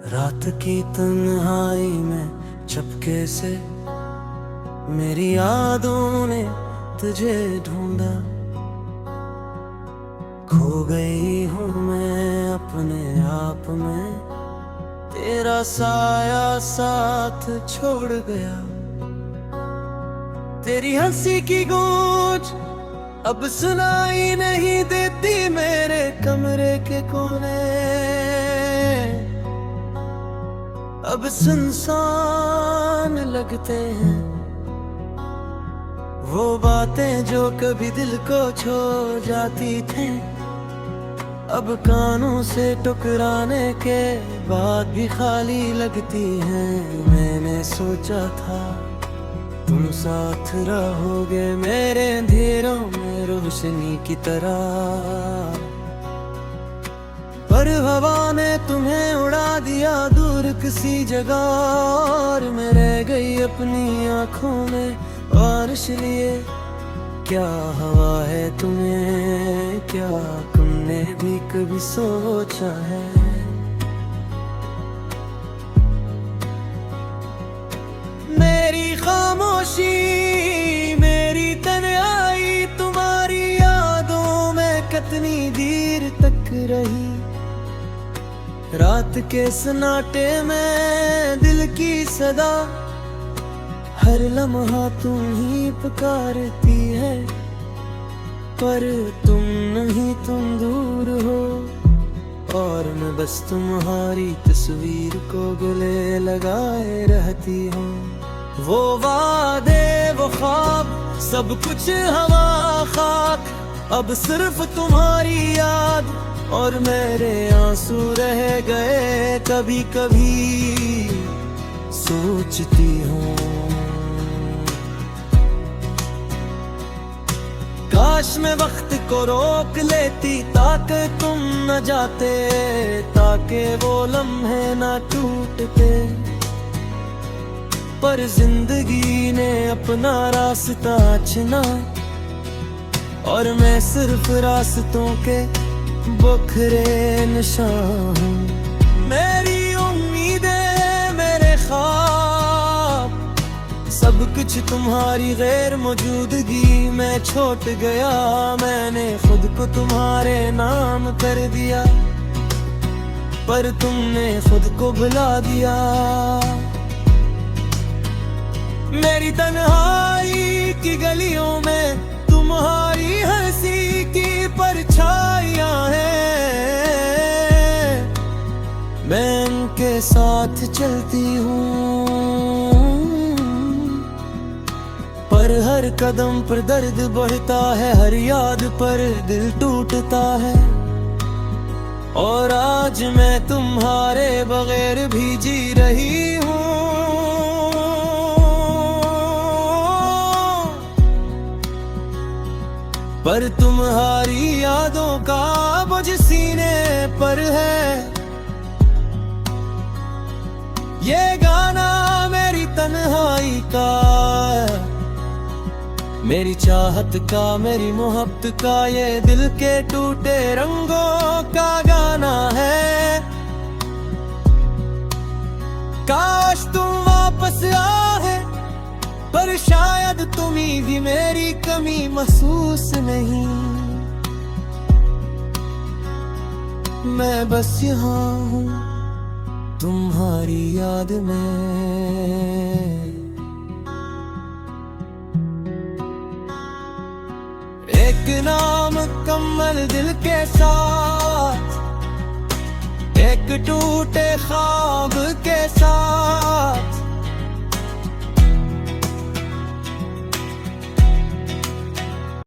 रात की तन्हाई में चपके से मेरी यादों ने तुझे ढूंढा। खो गई हूँ मैं अपने आप में, तेरा साया साथ छोड़ गया। तेरी हंसी की गूंज अब सुनाई नहीं देती मेरे कमरे के कोने। अब सुनसान लगते हैं वो बातें जो कभी दिल को छू जाती थी। अब कानों से टकराने के बाद भी खाली लगती हैं। मैंने सोचा था तुम साथ रहोगे मेरे अंधेरों में रोशनी की तरह, पर हवा ने तुम्हें उड़ा दिया दूर किसी जगह। और मैं रह गई अपनी आंखों में बारिश लिए। क्या हवा है तुम्हें, क्या तुमने भी कभी सोचा है? मेरी खामोशी, मेरी तन्हाई तुम्हारी यादों में कितनी देर तक रही। रात के सन्नाटे में दिल की सदा हर लम्हा तुम ही पुकारती है। पर तुम नहीं, तुम दूर हो और मैं बस तुम्हारी तस्वीर को गले लगाए रहती हूँ। वो वादे, वो ख्वाब, सब कुछ हवा खाक, अब सिर्फ तुम्हारी याद और मेरे आंसू रह गए। कभी कभी सोचती हूँ काश मैं वक्त को रोक लेती ताकि तुम न जाते, ताकि वो लम्हे न टूटते। पर जिंदगी ने अपना रास्ता चुना और मैं सिर्फ रास्तों के बखरे निशान हूँ। मेरी उम्मीदें, मेरे ख्वाब, सब कुछ तुम्हारी गैर मौजूदगी में छोड़ गया। मैंने खुद को तुम्हारे नाम कर दिया, पर तुमने खुद को भुला दिया। मेरी तन्हाई की गलियों में तुम्हारी हंसी की परछाइयां हैं। मैं उनके साथ चलती हूँ, पर हर कदम पर दर्द बढ़ता है, हर याद पर दिल टूटता है। और आज मैं तुम्हारे बगैर भी जी रही हूँ। पर तुम्हारी यादों का बोझ सीने पर है। ये गाना मेरी तन्हाई का, मेरी चाहत का, मेरी मोहब्बत का, ये दिल के टूटे रंगों का गाना है। काश तुम वापस आए, पर शायद तुम्हें भी मेरी कमी महसूस नहीं। मैं बस यहाँ हूँ तुम्हारी याद में। एक नाम कमल दिल के साथ, एक टूटे ख्वाब के साथ,